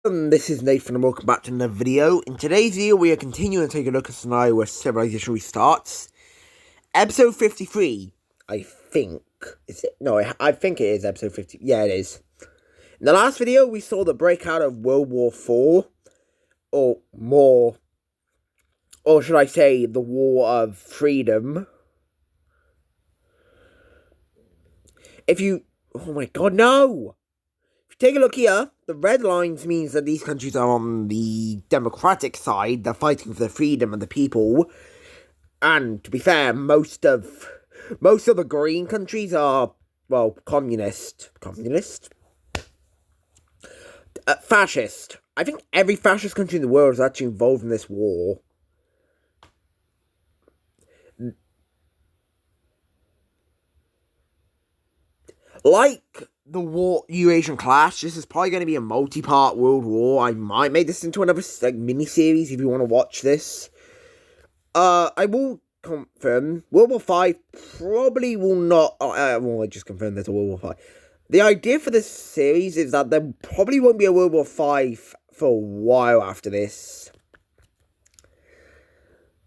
This is Nathan and welcome back to another video. In today's video, we are continuing to take a look at a scenario where civilization restarts. Episode 53, I think. Is it? No, I think it is episode 50. Yeah, it is. In the last video, we saw the breakout of World War IV. Or more. Or should I say, the War of Freedom. Oh my god, no! Take a look here. The red lines means that these countries are on the democratic side. They're fighting for the freedom of the people. And to be fair, most of the green countries are, well, communist. Fascist. I think every fascist country in the world is actually involved in this war. Like the Eurasian Clash, this is probably going to be a multi-part world war. I might make this into another mini-series if you want to watch this. I will confirm, World War V probably will not, well, I just confirmed there's a World War V. The idea for this series is that there probably won't be a World War V for a while after this.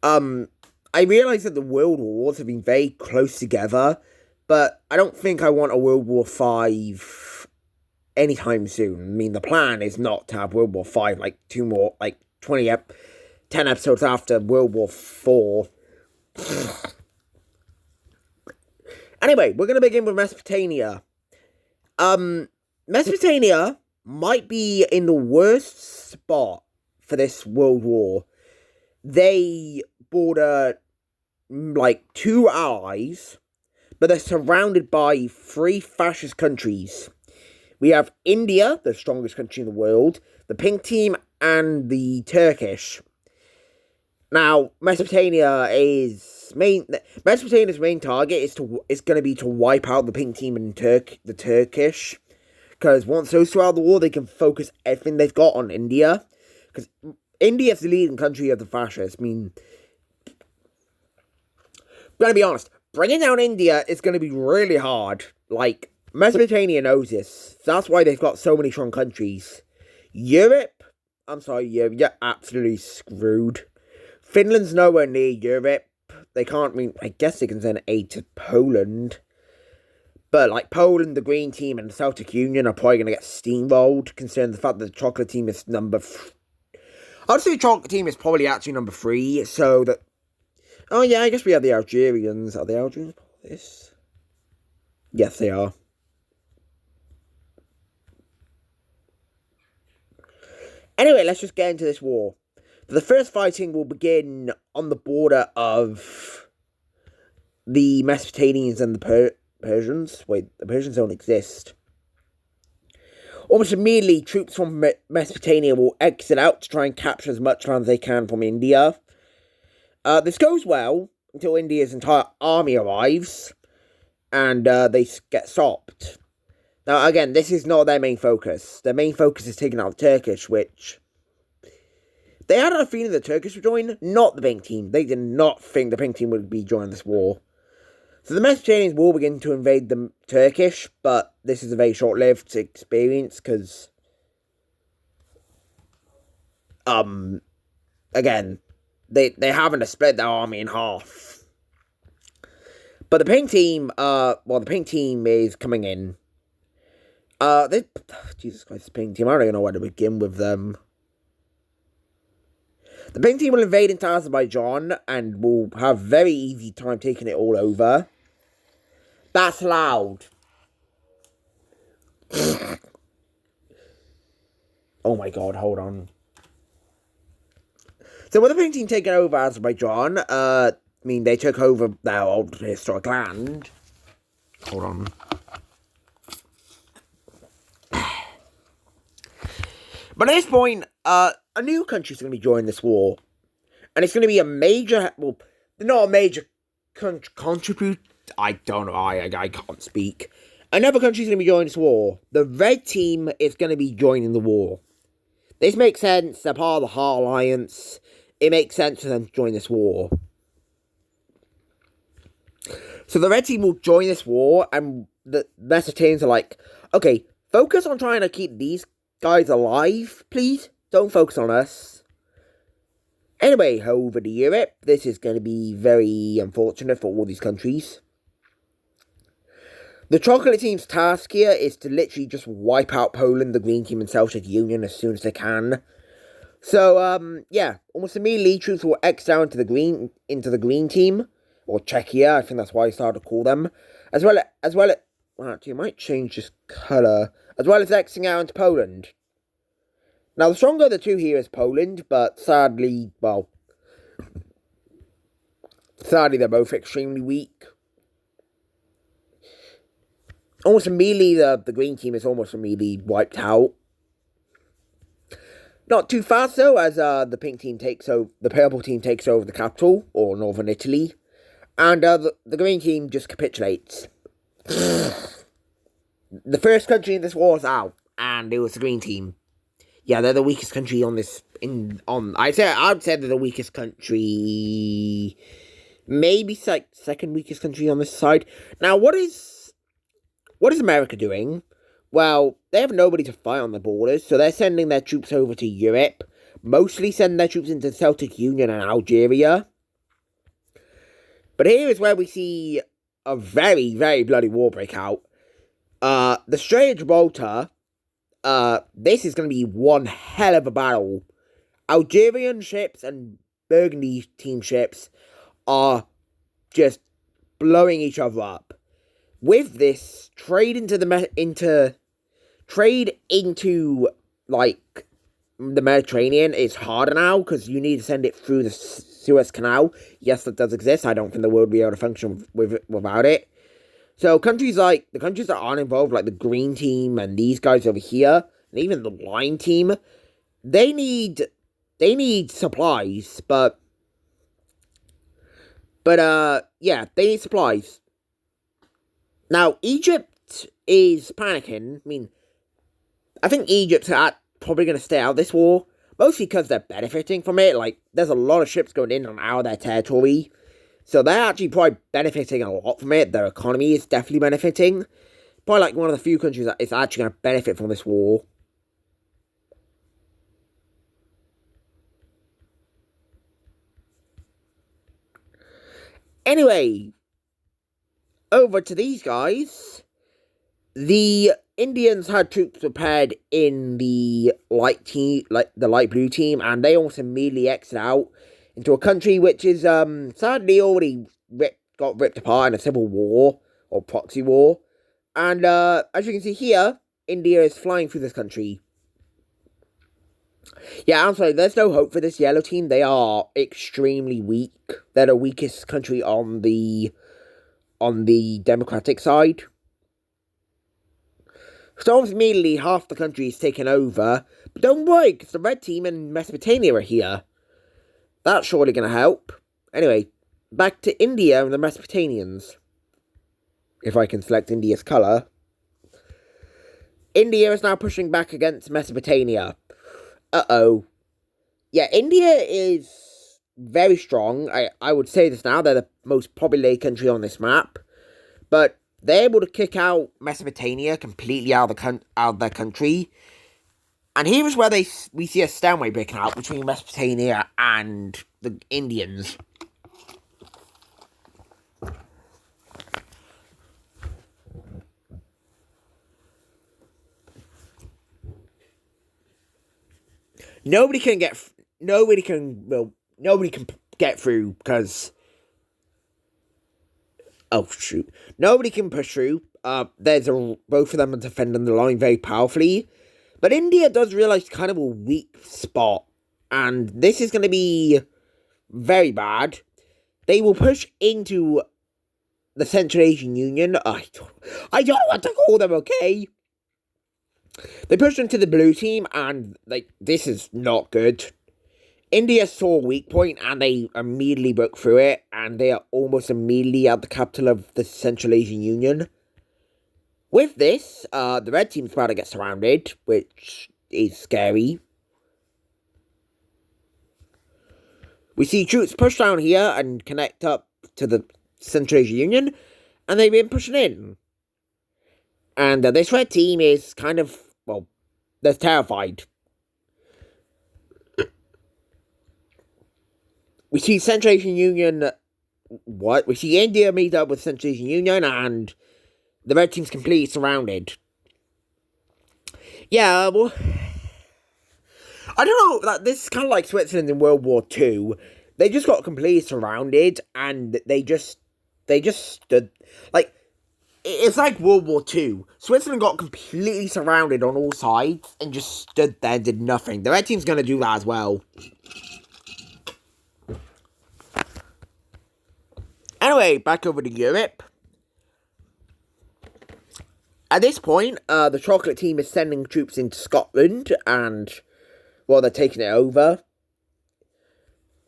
I realise that the world wars have been very close together, but I don't think I want a World War V anytime soon. I mean, the plan is not to have World War V, 10 episodes after World War IV. Anyway, we're going to begin with Mesopotamia. Mesopotamia might be in the worst spot for this world war. They border, 2 allies, but they're surrounded by 3 fascist countries. We have India, the strongest country in the world, the Pink Team, and the Turkish. Now, Mesopotamia's main target is going to be to wipe out the Pink Team and the Turkish, because once those two are out of the war, they can focus everything they've got on India, because India is the leading country of the fascists. I mean, I'm going to be honest, bringing down India is going to be really hard. Mesopotamia knows this. That's why they've got so many strong countries. Europe, you're absolutely screwed. Finland's nowhere near Europe. They can't, I guess they can send aid to Poland. But, Poland, the Green Team, and the Celtic Union are probably going to get steamrolled, considering the fact that the Chocolate Team is I'd say the Chocolate Team is probably actually number 3, so that... Oh, yeah, I guess we have the Algerians. Are the Algerians part of this? Yes, they are. Anyway, let's just get into this war. The first fighting will begin on the border of the Mesopotamians and the Persians. Wait, the Persians don't exist. Almost immediately, troops from Mesopotamia will exit out to try and capture as much land as they can from India. This goes well until India's entire army arrives, and they get stopped. Now, again, this is not their main focus. Their main focus is taking out the Turkish, which... They had a feeling the Turkish would join, not the Pink Team. They did not think the Pink Team would be joining this war. So the Mesopotamians will begin to invade the Turkish, but this is a very short-lived experience, because... Again, they haven't split their army in half. But the Pink Team, the Pink Team is coming in. Jesus Christ, the Pink Team, I don't even know where to begin with them. The Pink Team will invade into Azerbaijan and will have very easy time taking it all over. That's loud. Oh my god, hold on. So with the Pink Team taking over Azerbaijan, they took over their old historic land. Hold on. But at this point, a new country's going to be joining this war. And it's going to be a major... Well, not a major contribute... I don't know, I can't speak. Another country's going to be joining this war. The Red Team is going to be joining the war. This makes sense. They're part of the Heart Alliance. It makes sense for them to join this war. So the Red Team will join this war, and the Mesopotamians are like, okay, focus on trying to keep these guys alive, please. Don't focus on us. Anyway, over to Europe. This is going to be very unfortunate for all these countries. The chocolate team's task here is to literally just wipe out Poland, the green team, and Celtic Union as soon as they can. So, yeah, almost immediately troops will X down into the green team, or Czechia, I think that's why I started to call them, as well as, well, actually, I might change this colour, as well as Xing out into Poland. Now, the stronger of the two here is Poland, but sadly, well, they're both extremely weak. Almost immediately, the green team is almost immediately wiped out. Not too fast, though, as the purple team takes over the capital, or northern Italy, and the green team just capitulates. The first country in this war is out, and it was the green team. Yeah, they're the weakest country on this. I'd say they're the weakest country, maybe second weakest country on this side. Now, what is America doing? Well, they have nobody to fight on the borders, so they're sending their troops over to Europe, mostly sending their troops into the Celtic Union and Algeria. But here is where we see a very, very bloody war break out. The Strait of Gibraltar. This is going to be one hell of a battle. Algerian ships and Burgundy team ships are just blowing each other up. With this, trade into like the Mediterranean is harder now because you need to send it through the Suez Canal. Yes, that does exist. I don't think the world will be able to function without it. So countries that aren't involved, like the green team and these guys over here, and even the lime team, they need supplies, yeah, they need supplies. Now, Egypt is panicking. I mean, I think Egypt's probably going to stay out of this war, mostly because they're benefiting from it. Like, there's a lot of ships going in and out of their territory. So they're actually probably benefiting a lot from it. Their economy is definitely benefiting. Probably like one of the few countries that is actually going to benefit from this war. Anyway, over to these guys. The Indians had troops prepared in the light blue team, and they almost immediately exit out into a country which is sadly already got ripped apart in a civil war or proxy war. And as you can see here, India is flying through this country. Yeah, I'm sorry, there's no hope for this yellow team. They are extremely weak. They're the weakest country on the democratic side. So immediately half the country is taken over. But don't worry, because the red team and Mesopotamia are here. That's surely going to help. Anyway, back to India and the Mesopotamians. If I can select India's colour. India is now pushing back against Mesopotamia. Uh-oh. Yeah, India is very strong. I would say this now. They're the most populated country on this map. But they're able to kick out Mesopotamia completely out of their country. And here is where we see a stalemate breaking out between Mesopotamia and the Indians. Nobody can get through because nobody can push through. Both of them are defending the line very powerfully. But India does realise kind of a weak spot. And this is going to be very bad. They will push into the Central Asian Union. I don't want to call them, okay? They push into the blue team, and this is not good. India saw a weak point, and they immediately broke through it, and they are almost immediately at the capital of the Central Asian Union. With this, the red team's about to get surrounded, which is scary. We see troops push down here and connect up to the Central Asian Union, and they've been pushing in. And this red team is kind of, they're terrified. We see Central Asian Union. What? We see India meet up with Central Asian Union, and the red team's completely surrounded. Yeah, well, I don't know. This is kind of like Switzerland in World War II. They just got completely surrounded, and they just stood like it's like World War II. Switzerland got completely surrounded on all sides and just stood there and did nothing. The red team's gonna do that as well. Anyway, back over to Europe. At this point, the chocolate team is sending troops into Scotland, and, well, they're taking it over.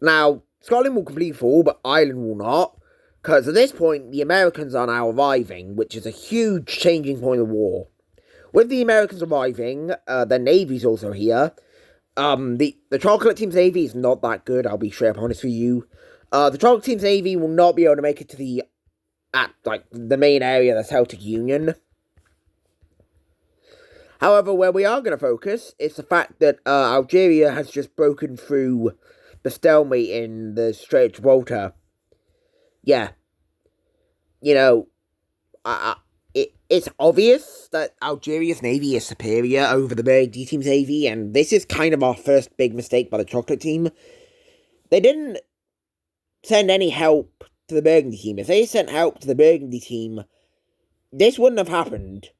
Now, Scotland will completely fall, but Ireland will not, because at this point, the Americans are now arriving, which is a huge changing point of the war. With the Americans arriving, their navy's also here. The chocolate team's navy is not that good, I'll be straight up honest with you. The chocolate team's navy will not be able to make it to the main area, the Celtic Union. However, where we are going to focus is the fact that Algeria has just broken through the stalemate in the Strait of Gibraltar. Yeah. You know, it's obvious that Algeria's navy is superior over the Burgundy team's navy, and this is kind of our first big mistake by the chocolate team. They didn't send any help to the Burgundy team. If they sent help to the Burgundy team, this wouldn't have happened.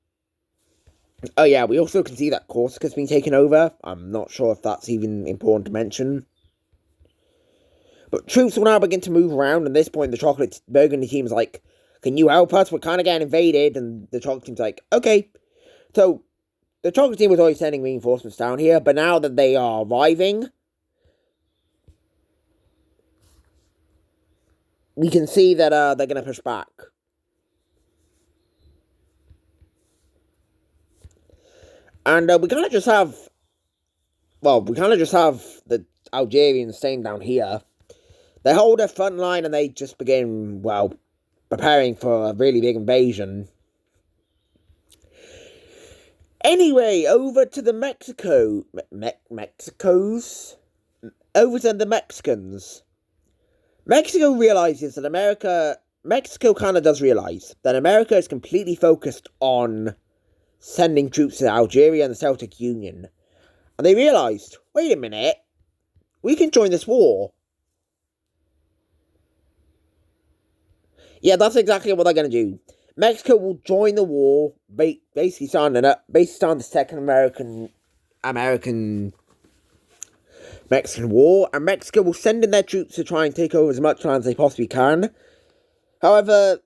Oh yeah, we also can see that Corsica's been taken over. I'm not sure if that's even important to mention. But troops will now begin to move around, and at this point the chocolate Burgundy team is like, can you help us? We're kind of getting invaded, and the chocolate team's like, okay. So, the chocolate team was always sending reinforcements down here, but now that they are arriving, we can see that they're going to push back. And we kind of just have the Algerians staying down here. They hold their front line and they just begin, preparing for a really big invasion. Anyway, over to the Mexicans. Mexico realizes that Mexico kind of does realize that America is completely focused on sending troops to Algeria and the Celtic Union. And they realized, wait a minute, we can join this war. Yeah, that's exactly what they're going to do. Mexico will join the war, basically starting the second American-Mexican war, and Mexico will send in their troops to try and take over as much land as they possibly can. However,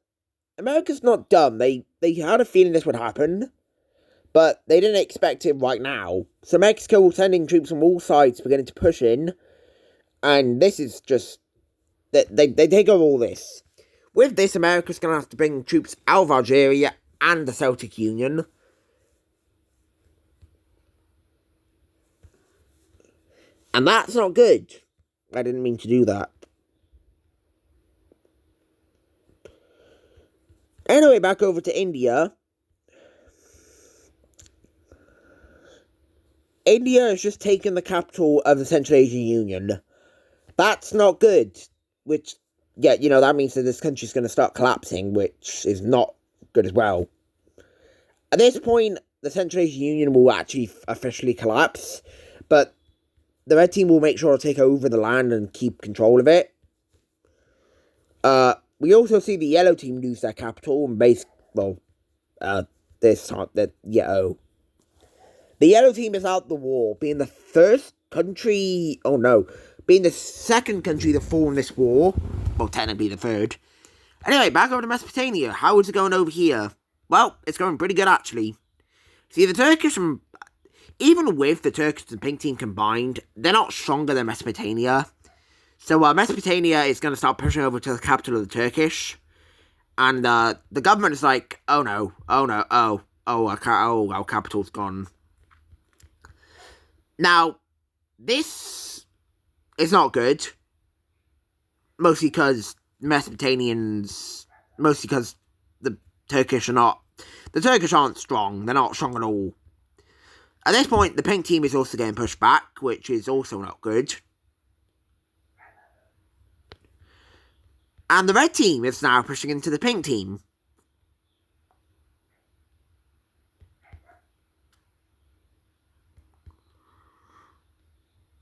America's not dumb. They had a feeling this would happen, but they didn't expect it right now. So Mexico will send in troops from all sides beginning to push in, and this is just they take over all this. With this, America's going to have to bring troops out of Algeria and the Celtic Union. And that's not good. I didn't mean to do that. Anyway, back over to India. India has just taken the capital of the Central Asian Union. That's not good. Which, yeah, that means that this country's going to start collapsing, which is not good as well. At this point, the Central Asian Union will actually officially collapse, but the red team will make sure to take over the land and keep control of it. We also see the yellow team lose their capital and this time, the yellow team is out the war, being the second country to fall in this war. Well, technically the third. Anyway, back over to Mesopotamia. How is it going over here? Well, it's going pretty good, actually. See, the Turkish, even with the Turkish and pink team combined, they're not stronger than Mesopotamia. So, Mesopotamia is going to start pushing over to the capital of the Turkish. And, the government is like, our capital's gone. Now, this is not good. Mostly because the Turkish aren't strong. They're not strong at all. At this point, the pink team is also getting pushed back, which is also not good. And the red team is now pushing into the pink team.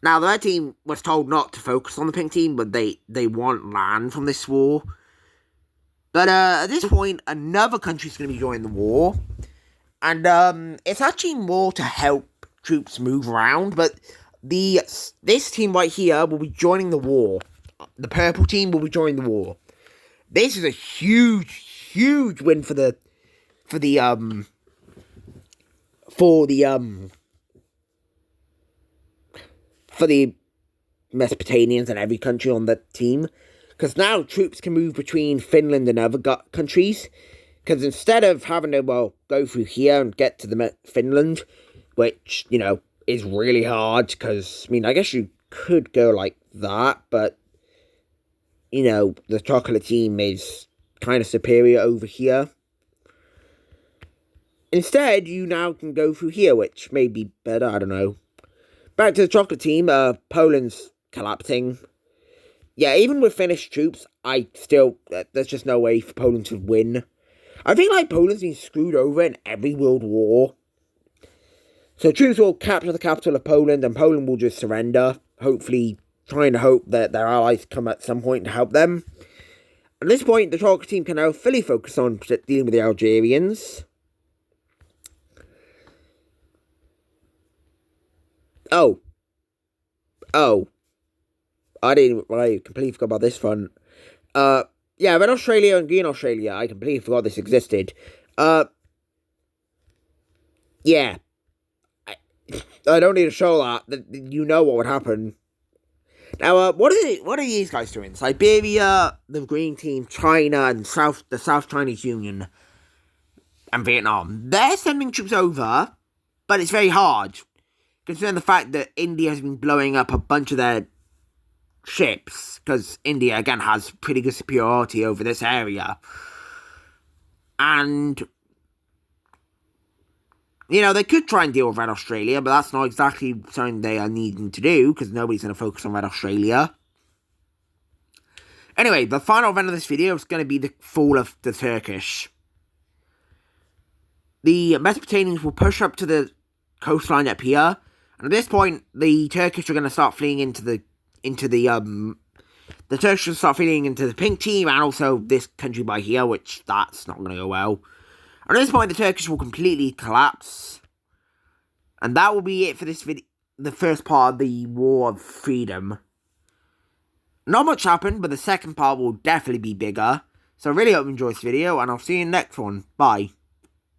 Now, the red team was told not to focus on the pink team, but they want land from this war. But at this point, another country is going to be joining the war. And it's actually more to help troops move around, but this team right here will be joining the war. The purple team will be joining the war. This is a huge win for the Mesopotamians and every country on the team, because now troops can move between Finland and other countries. Because instead of having to, go through here and get to the Finland, which, is really hard, because, I guess you could go like that, but, the chocolate team is kind of superior over here. Instead, you now can go through here, which may be better, I don't know. Back to the chocolate team, Poland's collapsing. Yeah, even with Finnish troops, there's just no way for Poland to win. I think, Poland's been screwed over in every world war. So troops will capture the capital of Poland, and Poland will just surrender, hopefully trying to hope that their allies come at some point to help them. At this point, the chocolate team can now fully focus on dealing with the Algerians. Oh. I completely forgot about this front. Yeah, Red Australia and Green Australia, I completely forgot this existed. Yeah. I don't need to show that. You know what would happen. Now, what are these guys doing? Siberia, the Green Team, China, and the South Chinese Union, and Vietnam. They're sending troops over, but it's very hard, considering the fact that India has been blowing up a bunch of their ships, because India, again, has pretty good superiority over this area. And, they could try and deal with Red Australia, but that's not exactly something they are needing to do, because nobody's going to focus on Red Australia. Anyway, the final event of this video is going to be the fall of the Turkish. The Mesopotamians will push up to the coastline up here, and at this point, the Turkish are going to start fleeing into the Turkish will start fleeing into the pink team, and also this country by here, which that's not going to go well. And at this point, the Turkish will completely collapse. And that will be it for this video, the first part of the War of Freedom. Not much happened, but the second part will definitely be bigger. So I really hope you enjoyed this video, and I'll see you in the next one. Bye.